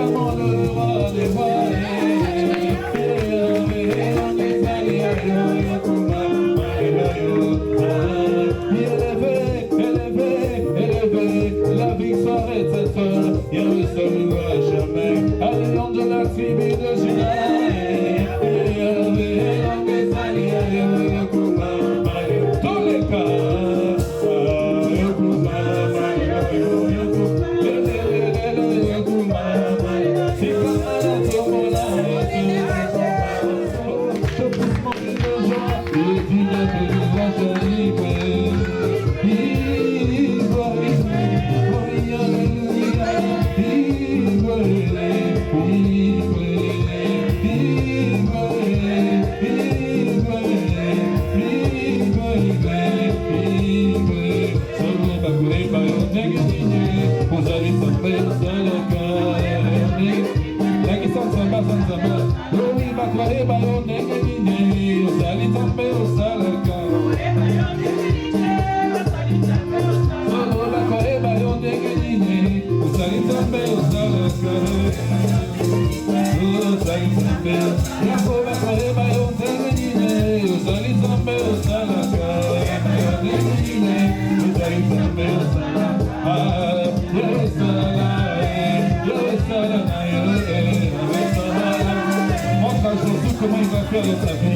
acclamons le roi des rois. La victoire est cette folle, il ne saluera jamais. Allions de la tribu de Juda. Tous les cas, comment il va faire de sa vie.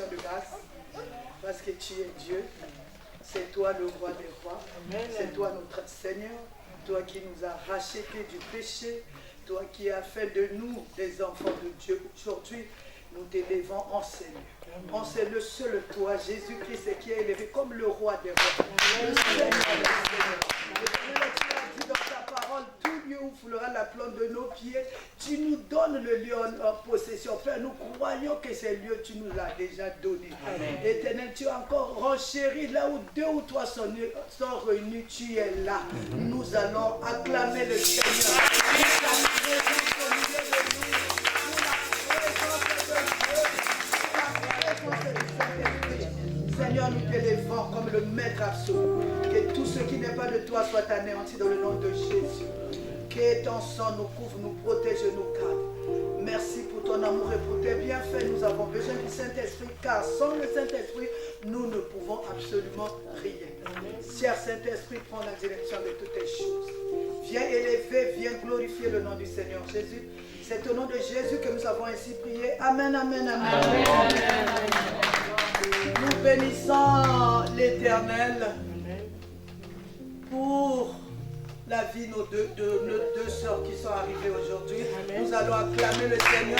De grâce, parce que tu es Dieu, c'est toi le roi des rois, c'est toi notre Seigneur, toi qui nous as rachetés du péché, toi qui as fait de nous des enfants de Dieu. Aujourd'hui, nous t'élevons en Seigneur. On sait le seul toi, Jésus-Christ, qui est élevé comme le roi des rois, le Seigneur des Seigneurs. Tu as dit dans ta parole, tout lieu où foulera la plante de nos pieds, tu nous donnes le lieu en possession. Père, nous croyons que ces lieux, tu nous l'as déjà donné. Éternel, tu as encore renchéri là où 2 ou 3 sont réunis, tu es là. Nous allons acclamer le Seigneur. Seigneur, nous t'élèvons comme le maître absolu. Que tout ce qui n'est pas de toi soit anéanti dans le nom de Jésus. Que ton sang nous couvre, nous protège et nous garde. Merci pour ton amour et pour tes bienfaits. Nous avons besoin du Saint-Esprit, car sans le Saint-Esprit, nous ne pouvons absolument rien. Cher Saint-Esprit, prends la direction de toutes les choses. Viens élever, viens glorifier le nom du Seigneur Jésus. C'est au nom de Jésus que nous avons ainsi prié. Amen, amen, amen. Amen. Nous bénissons l'Éternel pour la vie de nos deux sœurs qui sont arrivées aujourd'hui. Nous allons acclamer le Seigneur.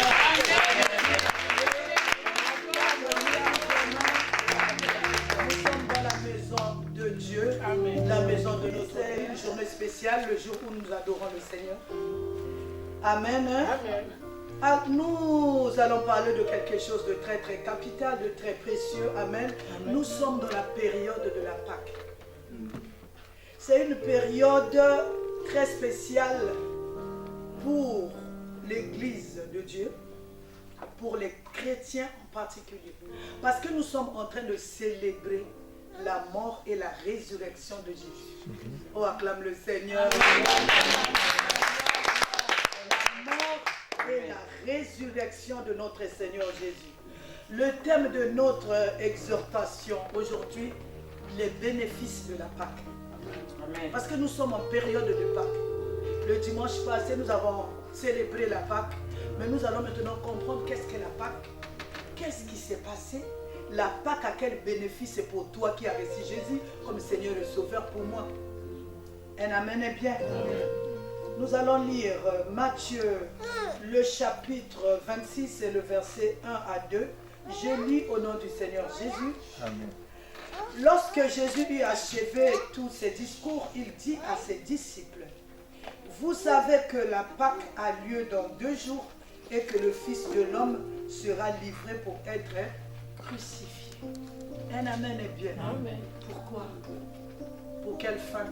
Nous sommes dans la maison de Dieu, la maison de notre Seigneur. Une journée spéciale, le jour où nous adorons le Seigneur. Amen. Ah, nous allons parler de quelque chose de très très capital, de très précieux. Amen. Nous sommes dans la période de la Pâque. C'est une période très spéciale pour l'Église de Dieu, pour les chrétiens en particulier. Parce que nous sommes en train de célébrer la mort et la résurrection de Jésus. Oh, acclame le Seigneur. La mort et la résurrection de notre Seigneur Jésus. Le thème de notre exhortation aujourd'hui, les bénéfices de la Pâque. Parce que nous sommes en période de Pâques. Le dimanche passé, nous avons célébré la Pâque. Mais nous allons maintenant comprendre qu'est-ce qu'est la Pâque. Qu'est-ce qui s'est passé? La Pâque a quel bénéfice c'est pour toi qui as reçu Jésus comme Seigneur et Sauveur pour moi? Un amen est bien. Nous allons lire Matthieu, le chapitre 26 et le verset 1 à 2. Je lis au nom du Seigneur Jésus. Amen. Lorsque Jésus eut achevé tous ses discours, il dit à ses disciples, « Vous savez que la Pâque a lieu dans 2 jours et que le Fils de l'homme sera livré pour être crucifié. » Un amen est bien. Amen. Pourquoi? Pour quelle fin?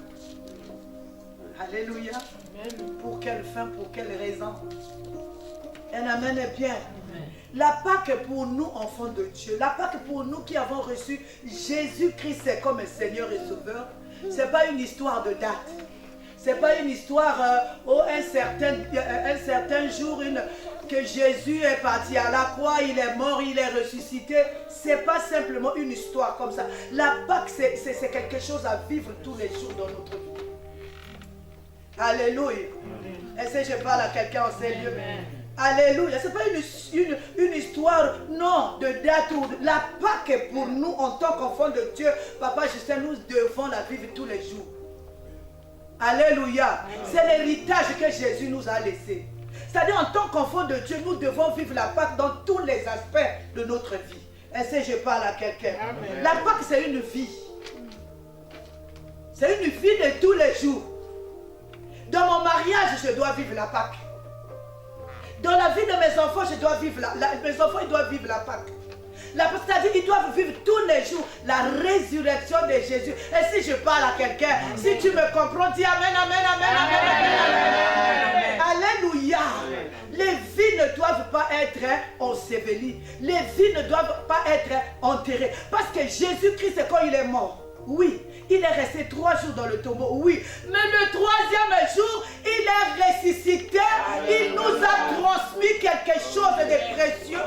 Alléluia. Amen. Pour quelle fin? Pour quelle raison? Un amen est bien. Amen. La Pâque pour nous, enfants de Dieu, la Pâque pour nous qui avons reçu Jésus-Christ comme Seigneur et Sauveur, ce n'est pas une histoire de date. Ce n'est pas une histoire un certain jour que Jésus est parti à la croix, il est mort, il est ressuscité. Ce n'est pas simplement une histoire comme ça. La Pâque, c'est quelque chose à vivre tous les jours dans notre vie. Alléluia. Est-ce que je parle à quelqu'un en ces lieux? Alléluia. Ce n'est pas une histoire, non, de date. La Pâque pour nous, en tant qu'enfants de Dieu, Papa Justin, nous devons la vivre tous les jours. Alléluia. C'est l'héritage que Jésus nous a laissé. C'est-à-dire, en tant qu'enfants de Dieu, nous devons vivre la Pâque dans tous les aspects de notre vie. Est-ce que je parle à quelqu'un? La Pâque, c'est une vie. C'est une vie de tous les jours. Dans mon mariage, je dois vivre la Pâque. Dans la vie de mes enfants, je dois vivre mes enfants, ils doivent vivre la Pâque. C'est-à-dire qu'ils doivent vivre tous les jours la résurrection de Jésus. Et si je parle à quelqu'un, si tu me comprends, dis Amen, Amen, Amen, Amen, Amen, Amen. Alléluia. Les vies ne doivent pas être ensevelies. Les vies ne doivent pas être enterrées. Parce que Jésus-Christ, quand il est mort, oui, il est resté 3 jours dans le tombeau, oui. Mais le 3e jour, il est ressuscité. Il nous a transmis quelque chose de précieux.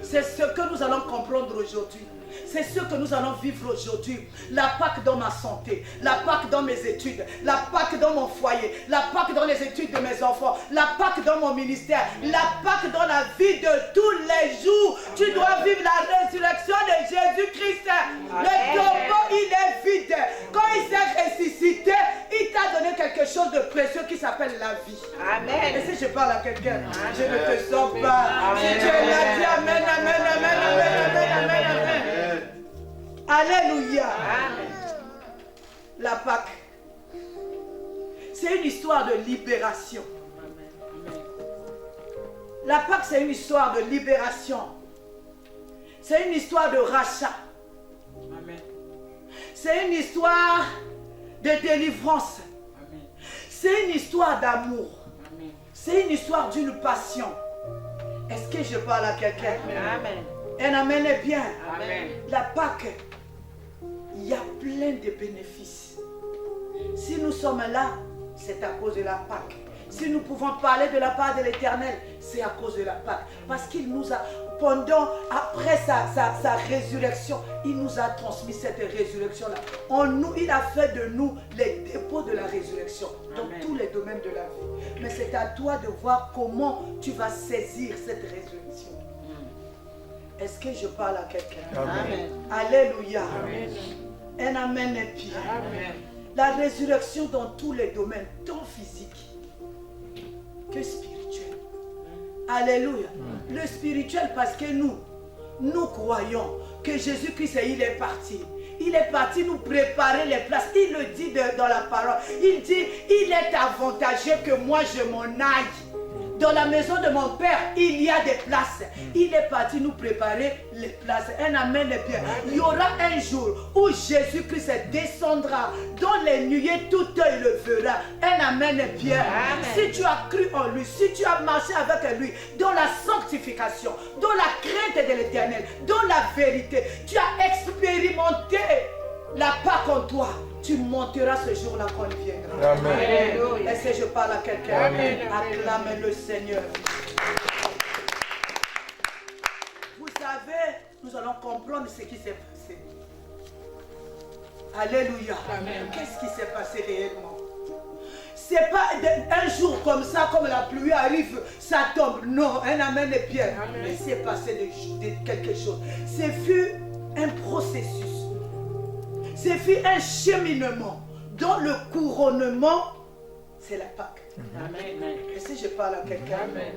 C'est ce que nous allons comprendre aujourd'hui. C'est ce que nous allons vivre aujourd'hui. La Pâque dans ma santé, la Pâque dans mes études, la Pâque dans mon foyer, la Pâque dans les études de mes enfants, la Pâque dans mon ministère, la Pâque dans la vie de tous les jours. Tu dois vivre la résurrection de Jésus-Christ. Le tombeau, il est vide. Quand il s'est ressuscité, il t'a donné quelque chose de précieux qui s'appelle la vie. Amen. Et si je parle à quelqu'un, je ne te sors pas. Si tu es là, dis Amen, Amen, Amen, Amen, Amen, Amen, Amen. Alléluia. Amen. La Pâque, c'est une histoire de libération. La Pâque, c'est une histoire de libération. C'est une histoire de rachat. C'est une histoire de délivrance. C'est une histoire d'amour. C'est une histoire d'une passion. Est-ce que je parle à quelqu'un? Amen. Un amen est bien. Amen. La Pâque, il y a plein de bénéfices. Si nous sommes là, c'est à cause de la Pâque. Si nous pouvons parler de la part de l'Éternel, c'est à cause de la Pâque. Parce qu'il nous a, après sa résurrection, il nous a transmis cette résurrection-là. Il a fait de nous les dépôts de la résurrection dans tous les domaines de la vie. Mais c'est à toi de voir comment tu vas saisir cette résurrection. Est-ce que je parle à quelqu'un? Amen. Alléluia. Amen. Un amen est bien. Amen. La résurrection dans tous les domaines, tant physique que spirituel. Alléluia. Le spirituel parce que nous croyons que Jésus-Christ, il est parti. Il est parti nous préparer les places. Il le dit dans la parole. Il dit, il est avantageux que moi je m'en aille. Dans la maison de mon Père, il y a des places. Il est parti nous préparer les places. Un amen est bien. Il y aura un jour où Jésus-Christ descendra dans les nuées, tout œil le verra. Un amen est bien. Amen. Si tu as cru en lui, si tu as marché avec lui dans la sanctification, dans la crainte de l'Éternel, dans la vérité, tu as expérimenté la Pâque en toi. Tu monteras ce jour-là quand il viendra. Amen. Est-ce que je parle à quelqu'un? Amen. Acclame le Seigneur. Vous savez, nous allons comprendre ce qui s'est passé. Alléluia. Amen. Qu'est-ce qui s'est passé réellement? C'est pas un jour comme ça, comme la pluie arrive, ça tombe. Non, un amen est bien. Amen. Il s'est passé de quelque chose. C'est fut un processus. C'est fait un cheminement dont le couronnement, c'est la Pâque. Amen. Et si je parle à quelqu'un, Amen.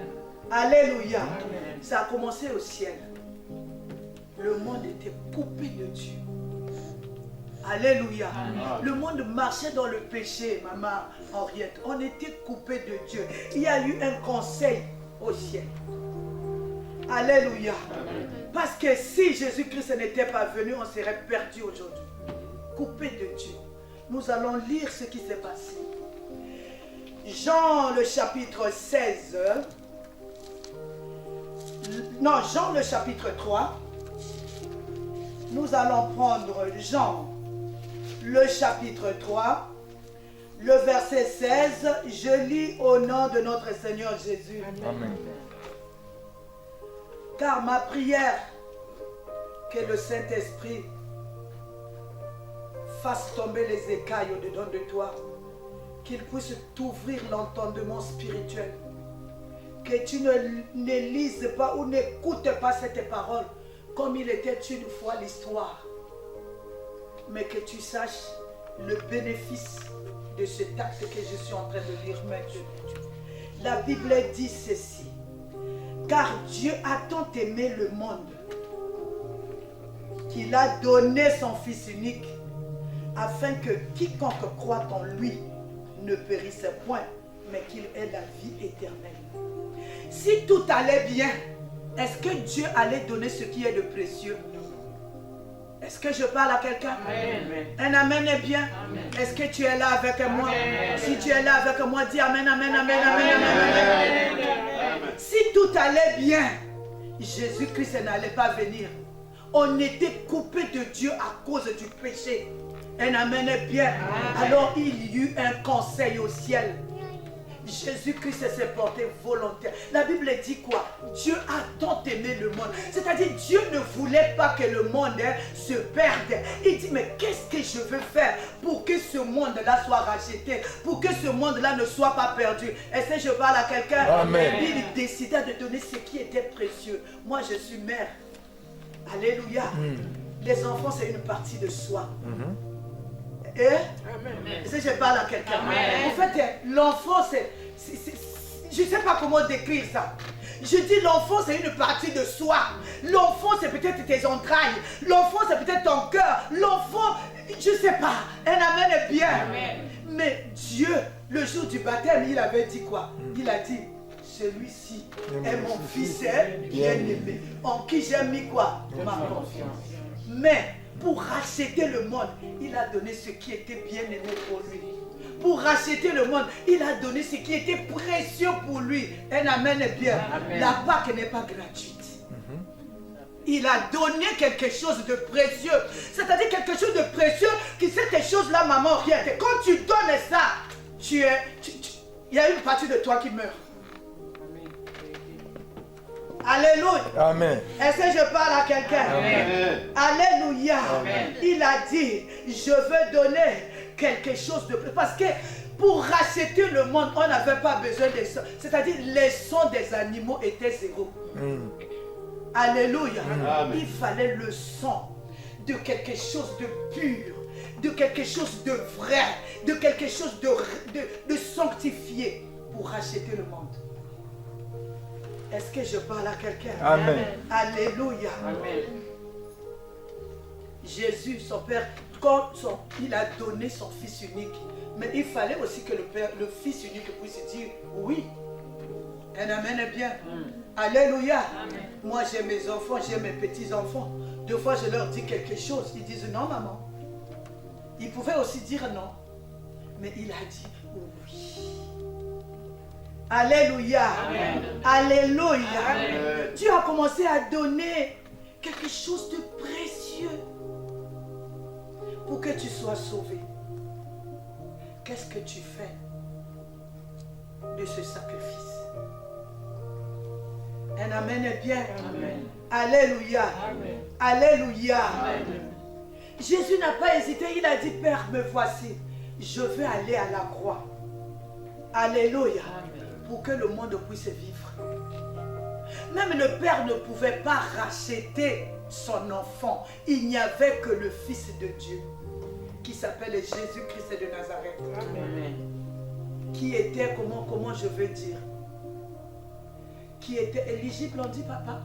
Alléluia. Amen. Ça a commencé au ciel. Le monde était coupé de Dieu. Alléluia. Amen. Le monde marchait dans le péché, maman Henriette. On était coupé de Dieu. Il y a eu un conseil au ciel. Alléluia. Amen. Parce que si Jésus-Christ n'était pas venu, on serait perdu aujourd'hui. Coupé de Dieu. Nous allons lire ce qui s'est passé. Jean le chapitre 16. Non, Jean le chapitre 3. Nous allons prendre Jean le chapitre 3. Le verset 16. Je lis au nom de notre Seigneur Jésus. Amen. Car ma prière, que le Saint-Esprit fasse tomber les écailles au-dedans de toi, qu'il puisse t'ouvrir l'entendement spirituel, que tu ne lises pas ou n'écoutes pas cette parole comme il était une fois l'histoire, mais que tu saches le bénéfice de cet acte que je suis en train de lire maintenant. La Bible dit ceci: car Dieu a tant aimé le monde qu'il a donné son Fils unique, afin que quiconque croit en lui ne périsse point, mais qu'il ait la vie éternelle. Si tout allait bien, est-ce que Dieu allait donner ce qui est de précieux? Est-ce que je parle à quelqu'un? Un amen est bien. Est-ce que tu es là avec moi? Amen. Si tu es là avec moi, dis amen, amen, amen, amen, amen, amen. Si tout allait bien, Jésus-Christ n'allait pas venir. On était coupé de Dieu à cause du péché. Un amen est bien. Alors il y eut un conseil au ciel. Jésus-Christ s'est porté volontaire. La Bible dit quoi? Dieu a tant aimé le monde. C'est-à-dire Dieu ne voulait pas que le monde se perde. Il dit, mais qu'est-ce que je veux faire pour que ce monde-là soit racheté, pour que ce monde-là ne soit pas perdu? Est-ce que je parle à quelqu'un? Amen. Il décida de donner ce qui était précieux. Moi, je suis mère. Alléluia. Les enfants, c'est une partie de soi. Et si je parle à quelqu'un, en fait, l'enfant, je ne sais pas comment décrire ça. Je dis l'enfant, c'est une partie de soi. L'enfant, c'est peut-être tes entrailles. L'enfant, c'est peut-être ton cœur. L'enfant, je ne sais pas. Un amen est bien. Mais Dieu, le jour du baptême, il avait dit quoi? Il a dit, celui-ci est mon fils bien-aimé, en qui j'ai mis quoi? Ma confiance. Mais pour racheter le monde, il a donné ce qui était bien-aimé pour lui. Pour racheter le monde, il a donné ce qui était précieux pour lui. Un amen est bien. Amen. La Pâque n'est pas gratuite. il a donné quelque chose de précieux. C'est-à-dire quelque chose de précieux qui cette chose-là, maman, regarde. Quand tu donnes ça, il y a une partie de toi qui meurt. Alléluia. Amen. Est-ce que je parle à quelqu'un? Alléluia. Amen. Il a dit, je veux donner quelque chose de plus. Parce que pour racheter le monde, on n'avait pas besoin de ça. C'est-à-dire, les sons des animaux étaient zéro. Alléluia. Il fallait le son de quelque chose de pur, de quelque chose de vrai, de quelque chose de sanctifié pour racheter le monde. Est-ce que je parle à quelqu'un? Amen. Alléluia. Amen. Jésus, son Père, quand il a donné son Fils unique, mais il fallait aussi que le Fils unique puisse dire oui. Un amen est bien. Alléluia. Amen. Moi, j'ai mes enfants, j'ai mes petits-enfants. Deux fois, je leur dis quelque chose. Ils disent non, maman. Ils pouvaient aussi dire non. Mais il a dit oui. Alléluia. Amen. Alléluia. Amen. Tu as commencé à donner quelque chose de précieux pour que tu sois sauvé. Qu'est-ce que tu fais de ce sacrifice? Un amen est bien. Amen. Alléluia. Amen. Alléluia. Amen. Jésus n'a pas hésité. Il a dit, Père, me voici. Je veux aller à la croix. Alléluia. Pour que le monde puisse vivre. Même le Père ne pouvait pas racheter son enfant. Il n'y avait que le Fils de Dieu qui s'appelle Jésus-Christ de Nazareth. Amen. Qui était, comment je veux dire, qui était éligible, on dit papa?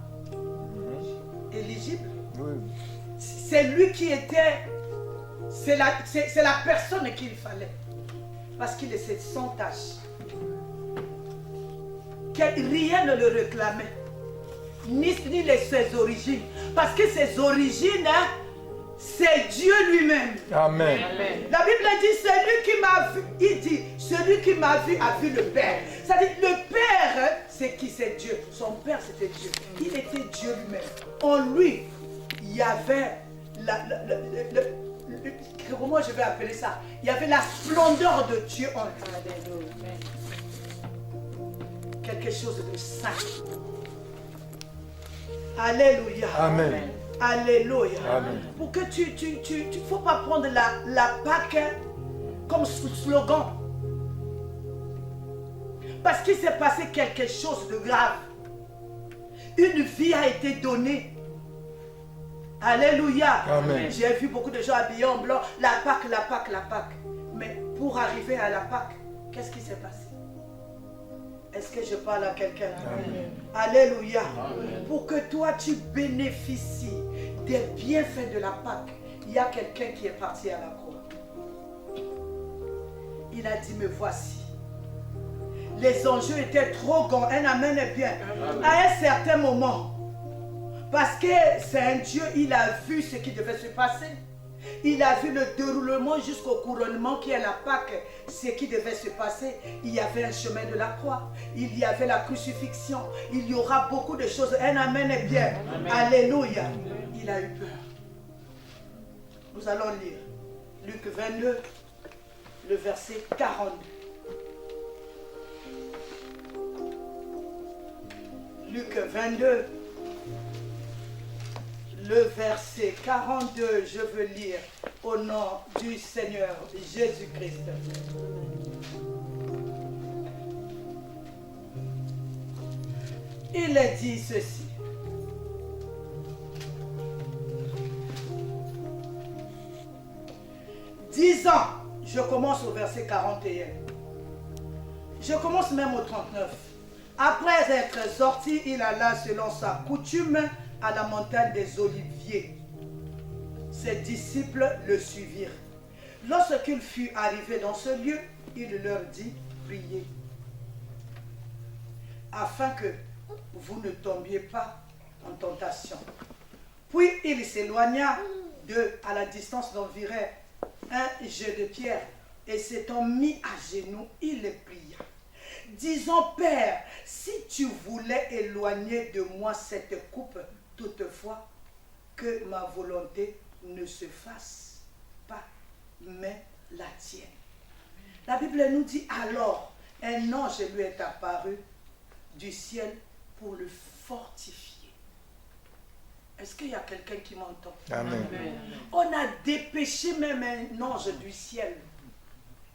Éligible? Oui. C'est lui qui était, c'est la personne qu'il fallait. Parce qu'il était sans tâche. Rien ne le réclamait. Ni ses origines. Parce que ses origines, hein, c'est Dieu lui-même. Amen. Amen. La Bible dit, celui qui m'a vu, il dit, celui qui m'a vu a vu le Père. C'est-à-dire, le Père, hein, c'est qui? C'est Dieu. Son Père, c'était Dieu. Il était Dieu lui-même. En lui, il y avait comment je vais appeler ça? Il y avait la splendeur de Dieu en lui. Quelque chose de saint. Alléluia. Amen. Alléluia. Amen. Pour que tu faut pas prendre la Pâque comme slogan. Parce qu'il s'est passé quelque chose de grave. Une vie a été donnée. Alléluia. Amen. J'ai vu beaucoup de gens habillés en blanc. La Pâque, la Pâque, la Pâque. Mais pour arriver à la Pâque, qu'est-ce qui s'est passé? Est-ce que je parle à quelqu'un? Alléluia. Amen. Pour que toi tu bénéficies des bienfaits de la Pâque, il y a quelqu'un qui est parti à la croix. Il a dit, me voici. Les enjeux étaient trop grands. Un amen est bien. Amen. À un certain moment, parce que c'est un Dieu, il a vu ce qui devait se passer. Il a vu le déroulement jusqu'au couronnement qui est la Pâque, ce qui devait se passer. Il y avait un chemin de la croix, il y avait la crucifixion, il y aura beaucoup de choses. Un amen est bien. Amen. Alléluia. Il a eu peur. Nous allons lire Luc 22, le verset 42. Luc 22, le verset 42, je veux lire au nom du Seigneur Jésus-Christ. Il est dit ceci. Disant, je commence au verset 41. Je commence même au 39. Après être sorti, il alla selon sa coutume à la montagne des Oliviers. Ses disciples le suivirent. Lorsqu'il fut arrivé dans ce lieu, il leur dit, priez, afin que vous ne tombiez pas en tentation. Puis il s'éloigna d'eux à la distance d'environ un jet de pierre, et s'étant mis à genoux, il les pria, disant, Père, si tu voulais éloigner de moi cette coupe, toutefois, que ma volonté ne se fasse pas, mais la tienne. La Bible nous dit alors, un ange lui est apparu du ciel pour le fortifier. Est-ce qu'il y a quelqu'un qui m'entend? Amen. On a dépêché même un ange du ciel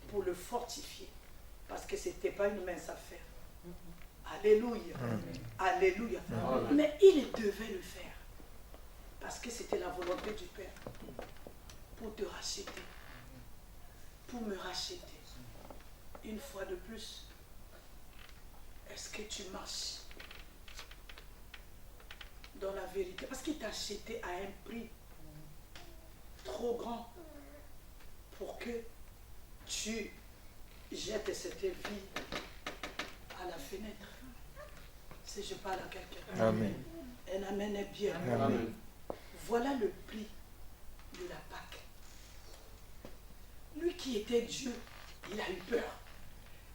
pour le fortifier. Parce que ce n'était pas une mince affaire. Alléluia. Alléluia. Mais il devait le faire. Parce que c'était la volonté du Père. Pour te racheter. Pour me racheter. Une fois de plus. Est-ce que tu marches dans la vérité? Parce qu'il t'a acheté à un prix trop grand pour que tu jettes cette vie à la fenêtre. Si je parle à quelqu'un. Amen. Un amen est bien. Amen. Voilà le prix de la Pâque. Lui qui était Dieu, il a eu peur.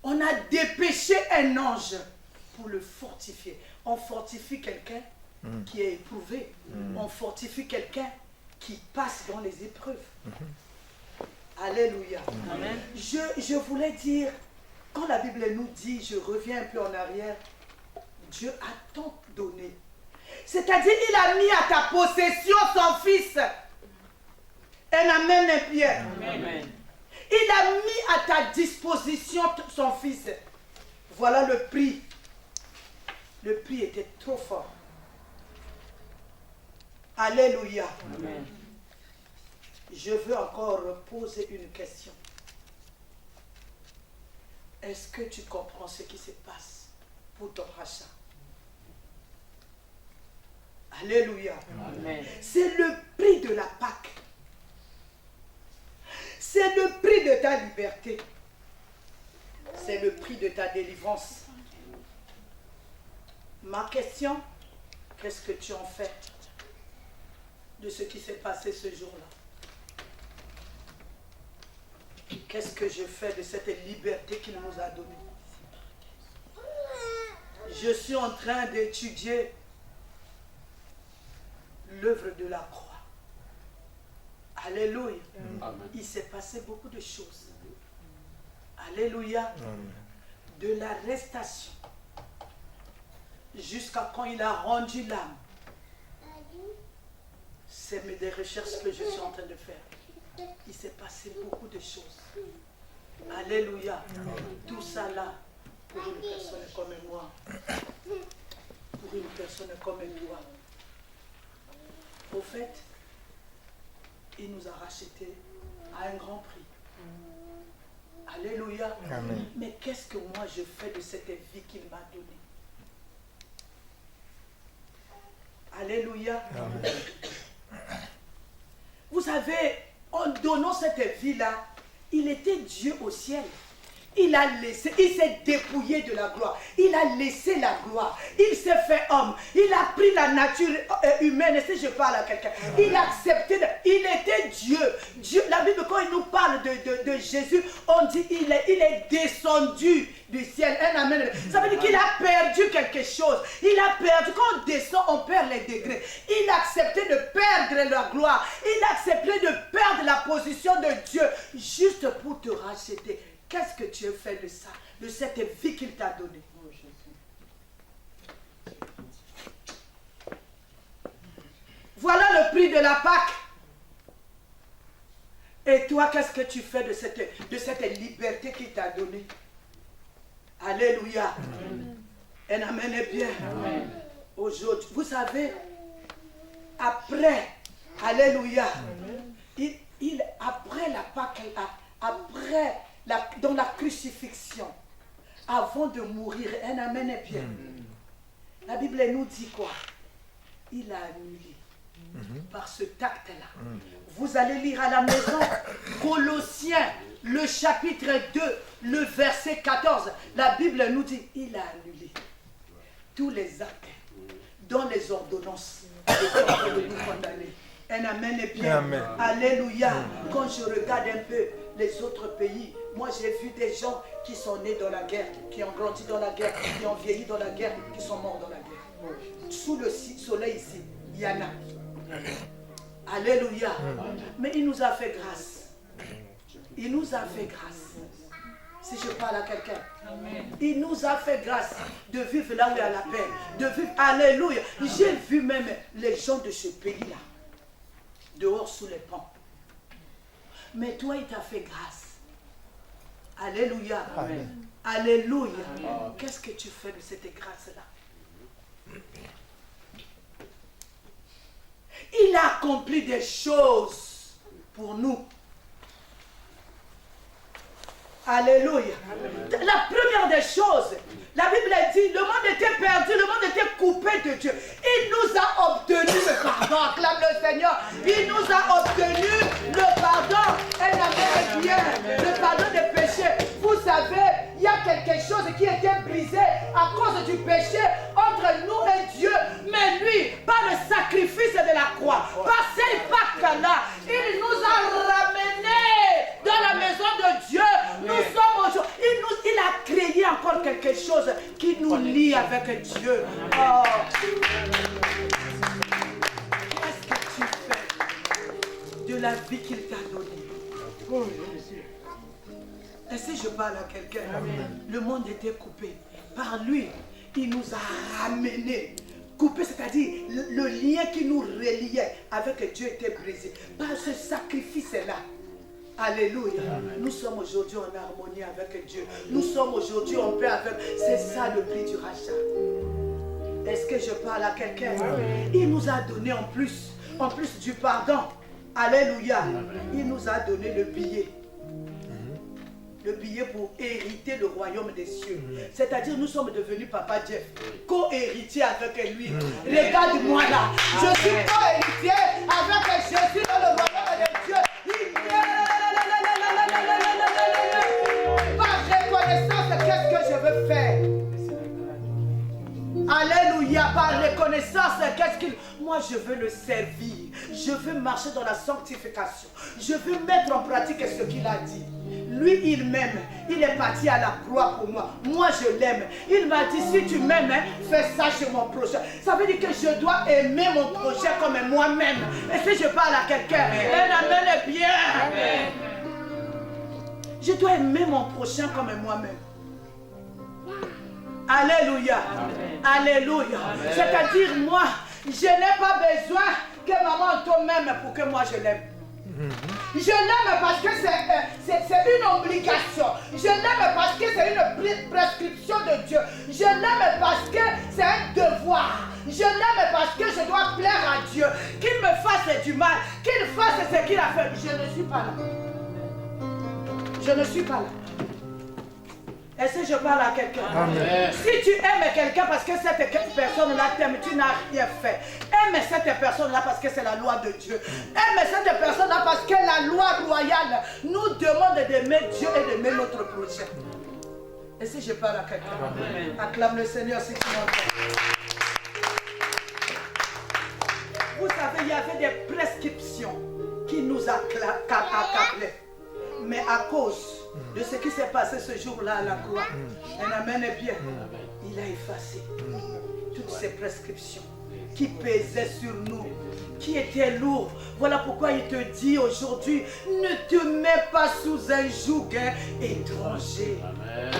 On a dépêché un ange pour le fortifier. On fortifie quelqu'un qui est éprouvé. On fortifie quelqu'un qui passe dans les épreuves. Alléluia. Amen. Je voulais dire, quand la Bible nous dit, je reviens un peu en arrière, Dieu a tant donné. C'est-à-dire, il a mis à ta possession son fils. Un amen est bien. Amen. Il a mis à ta disposition son fils. Voilà le prix. Le prix était trop fort. Alléluia. Amen. Je veux encore poser une question. Est-ce que tu comprends ce qui se passe pour ton rachat? Alléluia. Amen. C'est le prix de la Pâque. C'est le prix de ta liberté. C'est le prix de ta délivrance. Ma question, qu'est-ce que tu en fais de ce qui s'est passé ce jour-là? Qu'est-ce que je fais de cette liberté qu'il nous a donnée? Je suis en train d'étudier l'œuvre de la croix. Alléluia. Amen. Il s'est passé beaucoup de choses. Alléluia. De l'arrestation jusqu'à quand il a rendu l'âme. C'est des recherches que je suis en train de faire. Il s'est passé beaucoup de choses. Alléluia. Tout ça là, pour une personne comme moi, pour une personne comme toi. Au fait, il nous a rachetés à un grand prix. Alléluia. Amen. Mais qu'est-ce que moi je fais de cette vie qu'il m'a donnée? Alléluia. Amen. Vous savez, en donnant cette vie-là, il était Dieu au ciel. Il a laissé, il s'est dépouillé de la gloire. Il a laissé la gloire. Il s'est fait homme. Il a pris la nature humaine. Et si je parle à quelqu'un, il a accepté. Il était Dieu. Dieu. La Bible, quand il nous parle de Jésus, on dit il est descendu du ciel. Un amen. Ça veut dire qu'il a perdu quelque chose. Il a perdu. Quand on descend, on perd les degrés. Il a accepté de perdre la gloire. Il a accepté de perdre la position de Dieu juste pour te racheter. Qu'est-ce que tu as fait de ça, de cette vie qu'il t'a donnée? Voilà le prix de la Pâque. Et toi, qu'est-ce que tu fais de cette liberté qu'il t'a donnée? Alléluia. Un amen est bien. Aujourd'hui, vous savez, après, alléluia, après la Pâque, après dans la crucifixion, avant de mourir, un amen est bien. La Bible nous dit quoi? Il a annulé par ce acte-là. Vous allez lire à la maison Colossiens, le chapitre 2, le verset 14. La Bible nous dit, il a annulé tous les actes dont les ordonnances étaient pour nous condamner. Un amen est bien. Amen. Alléluia. Quand je regarde un peu les autres pays, moi j'ai vu des gens qui sont nés dans la guerre, qui ont grandi dans la guerre, qui ont vieilli dans la guerre, qui sont morts dans la guerre. Sous le soleil ici, il y en a. Alléluia. Mais il nous a fait grâce. Il nous a fait grâce. Si je parle à quelqu'un, il nous a fait grâce de vivre là où il y a la paix. De vivre, alléluia. J'ai vu même les gens de ce pays-là, dehors sous les ponts. Mais toi, il t'a fait grâce. Alléluia. Amen. Alléluia. Qu'est-ce que tu fais de cette grâce-là? Il a accompli des choses pour nous. Alléluia. La première des choses, la Bible dit, le monde était perdu, le monde était coupé de Dieu. Il nous a obtenu le pardon. Acclame le Seigneur. Il nous a obtenu le pardon. Elle avait bien le pardon des péchés. Vous savez, il y a quelque chose qui était brisé à cause du péché entre nous et Dieu. Mais lui, par le sacrifice de la croix, par ces pactes-là, il nous a ramenés dans la maison de Dieu. Nous sommes aujourd'hui. Il a créé encore quelque chose qui nous lie avec Dieu. Oh. Qu'est-ce que tu fais de la vie qu'il t'a donnée? Et si je parle à quelqu'un, le monde était coupé. Par lui, il nous a ramenés. Coupé, c'est-à-dire le lien qui nous reliait avec Dieu était brisé. Par ce sacrifice-là. Alléluia. Nous sommes aujourd'hui en harmonie avec Dieu. Nous sommes aujourd'hui en paix avec. C'est ça le prix du rachat. Est-ce que je parle à quelqu'un? Il nous a donné en plus du pardon. Alléluia. Il nous a donné le billet. Le billet pour hériter le royaume des cieux. C'est-à-dire nous sommes devenus Papa Jeff, co-héritier avec lui. Regarde-moi là. Je suis co-héritier avec Jésus dans le royaume des cieux. Par reconnaissance, qu'est-ce que je veux faire? Alléluia, par reconnaissance, qu'est-ce qu'il... Moi, je veux le servir. Je veux marcher dans la sanctification. Je veux mettre en pratique ce qu'il a dit. Lui, il m'aime. Il est parti à la croix pour moi. Moi, je l'aime. Il m'a dit, si tu m'aimes, fais ça chez mon prochain. Ça veut dire que je dois aimer mon prochain comme moi-même. Et si je parle à quelqu'un, elle amène bien. Amen. Je dois aimer mon prochain comme moi-même. Alléluia. Amen. Alléluia. C'est-à-dire, moi, je n'ai pas besoin que maman te m'aime pour que moi je l'aime. Je l'aime parce que c'est une obligation. Je l'aime parce que c'est une prescription de Dieu. Je l'aime parce que c'est un devoir. Je l'aime parce que je dois plaire à Dieu. Qu'il me fasse du mal, qu'il fasse ce qu'il a fait. Je ne suis pas là. Je ne suis pas là. Est-ce que je parle à quelqu'un? Si tu aimes quelqu'un parce que cette personne-là t'aime, tu n'as rien fait. Aime cette personne-là parce que c'est la loi de Dieu. Aime cette personne-là parce que la loi royale nous demande d'aimer Dieu et d'aimer notre prochain. Et si je parle à quelqu'un? Acclame le Seigneur si tu m'entends. Vous savez, il y avait des prescriptions qui nous accablaient. Mais à cause de ce qui s'est passé ce jour-là à la croix, un amen est bien, il a effacé toutes ces prescriptions qui pesaient sur nous, qui étaient lourdes. Voilà pourquoi il te dit aujourd'hui, ne te mets pas sous un joug étranger. Amen.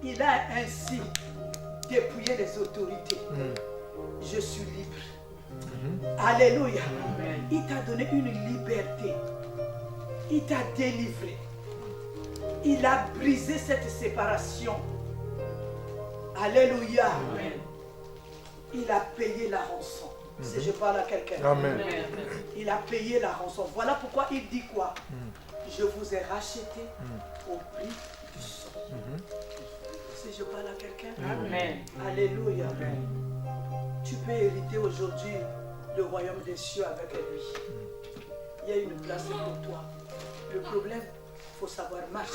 Il a ainsi dépouillé les autorités. Je suis libre. Alléluia. Amen. Il t'a donné une liberté. Il t'a délivré. Il a brisé cette séparation. Alléluia. Amen. Il a payé la rançon. Si je parle à quelqu'un. Amen. Il a payé la rançon. Voilà pourquoi il dit quoi? Je vous ai racheté au prix du sang. Si je parle à quelqu'un. Amen. Alléluia. Amen. Tu peux hériter aujourd'hui le royaume des cieux avec lui. Il y a une place pour toi. Le problème, il faut savoir marcher.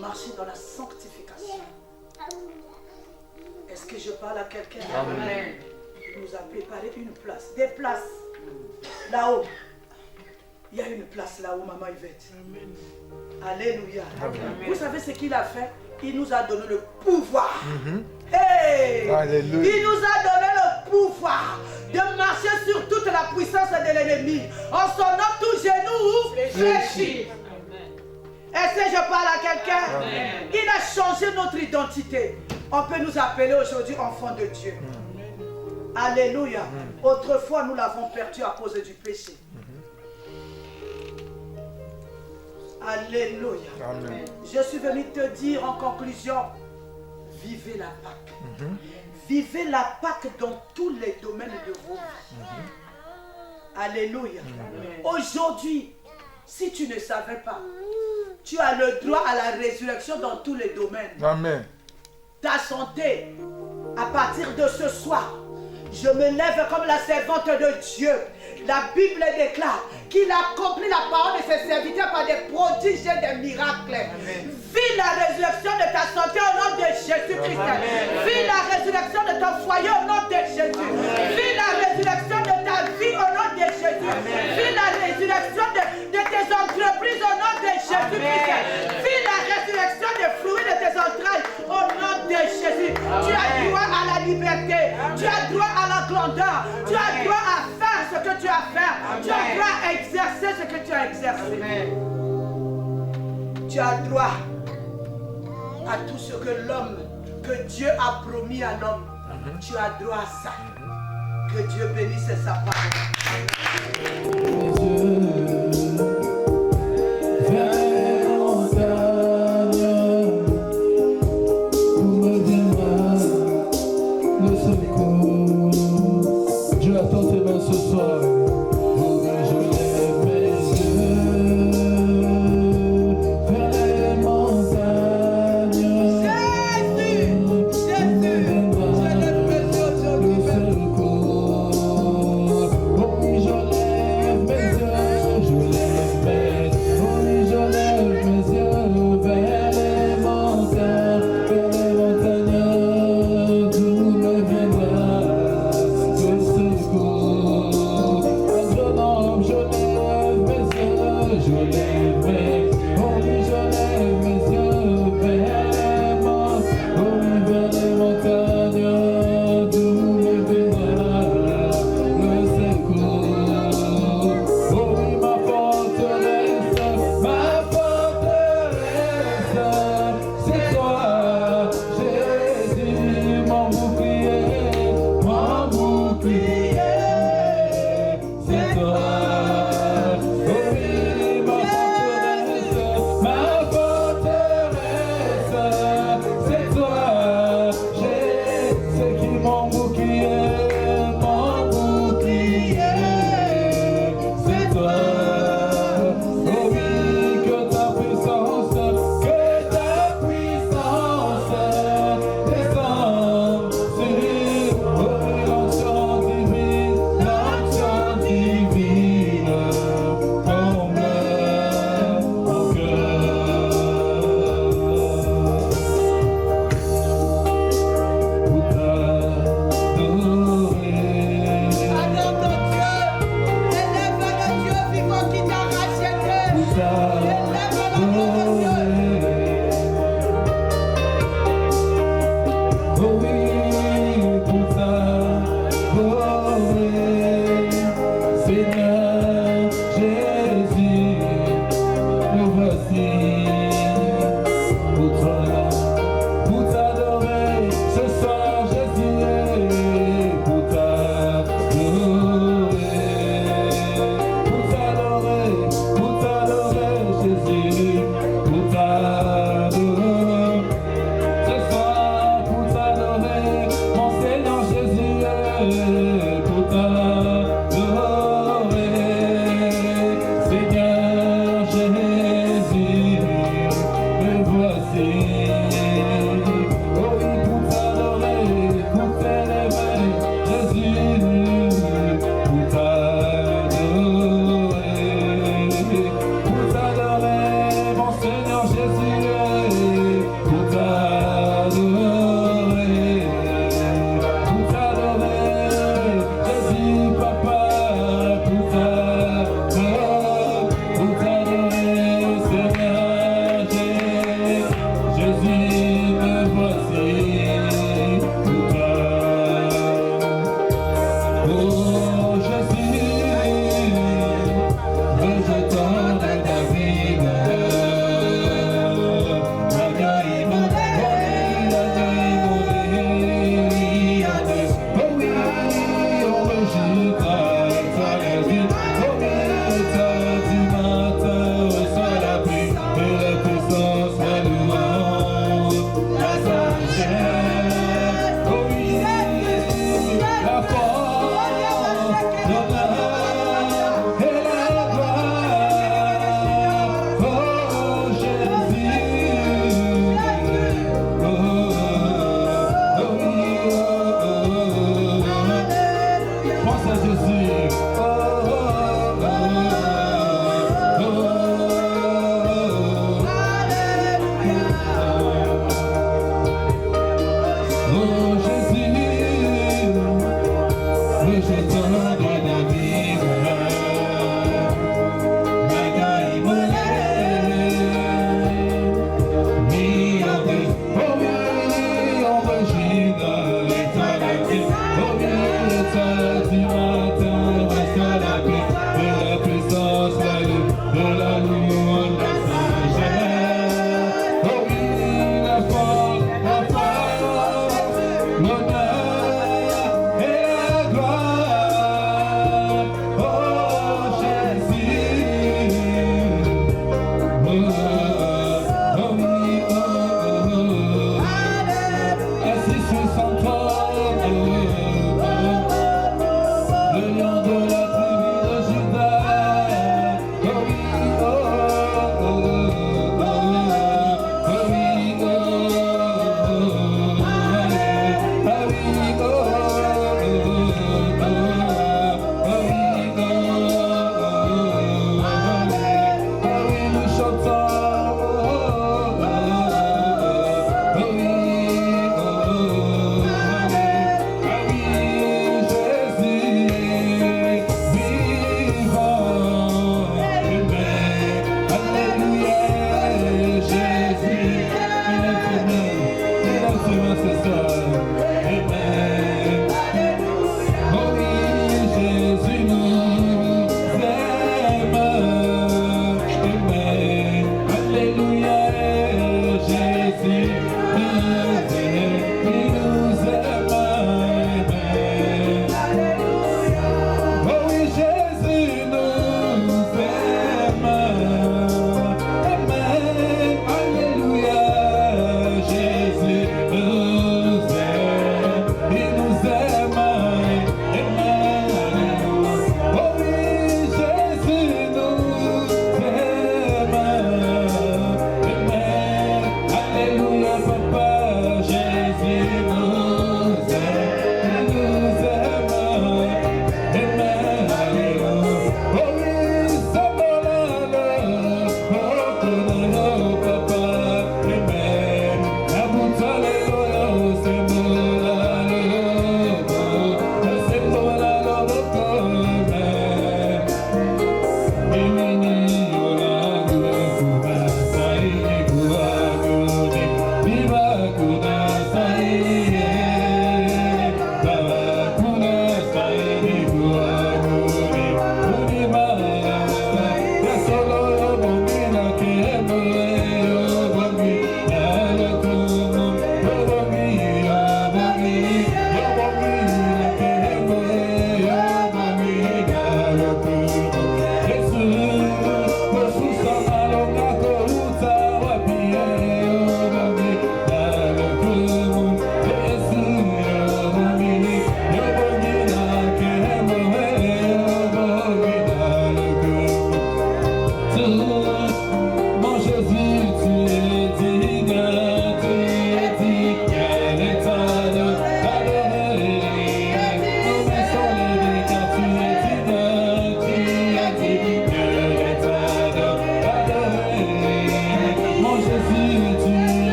Marcher dans la sanctification. Est-ce que je parle à quelqu'un? Amen. Il nous a préparé une place. Des places. Là-haut. Il y a une place là-haut, maman Yvette. Amen. Alléluia. Amen. Vous savez ce qu'il a fait? il nous a donné le pouvoir. Hey! Alléluia. Il nous a donné le pouvoir de marcher sur toute la puissance de l'ennemi. En son nom, tout genou fléchit. Est-ce que je parle à quelqu'un? Il a changé notre identité. On peut nous appeler aujourd'hui enfants de Dieu. Alléluia. Autrefois, nous l'avons perdu à cause du péché. Alléluia. Amen. Je suis venu te dire en conclusion, vivez la Pâque. Vivez la Pâque dans tous les domaines de vos vies. Alléluia. Aujourd'hui, si tu ne savais pas, tu as le droit à la résurrection dans tous les domaines. Amen. Ta santé, à partir de ce soir, je me lève comme la servante de Dieu. La Bible déclare qu'il accomplit la parole de ses serviteurs par des prodiges et des miracles. Vis la résurrection de ta santé au nom de Jésus-Christ. Vis la résurrection de ton foyer au nom de Jésus. Vis la résurrection de ta vie au nom de Jésus. Vis la résurrection de tes entreprises au nom de Jésus-Christ. Vis la résurrection des fruits de tes entrailles au nom de Jésus. Tu as droit à la liberté. Tu as droit à la grandeur. Tu as droit à faire ce que tu as fait. Tu as droit à exercer ce que tu as exercé. Tu as droit à tout ce que l'homme, que Dieu a promis à l'homme. Tu as droit à ça. Que Dieu bénisse sa parole. Dieu attend tes mains ce soir. Oh, je lève mes yeux vers les montagnes. Jésus, je lève mes yeux aujourd'hui. Le secours. Oh, je lève mes yeux, je lève mes yeux. Oh, je lève mes yeux vers les montagnes, d'où me viendra le secours. Un jeune homme, je lève mes yeux, je lève mes yeux. Oh, je lève mes yeux vers les montagnes, oh, vers les montagnes, d'où me viendra le secours. Oh, oui, ma forteresse, c'est toi, Jésus, mon bouclier, c'est toi. Oh oui, ma forteresse, c'est toi, Jésus, qui mon bouclier, c'est toi. Oh oui, que ta puissance descende sur l'onction divine. l'honneur et la gloire. Oh Jésus, oh, oui, pense à Jésus. Oh Jésus, je t'en donne la vie, oh oui,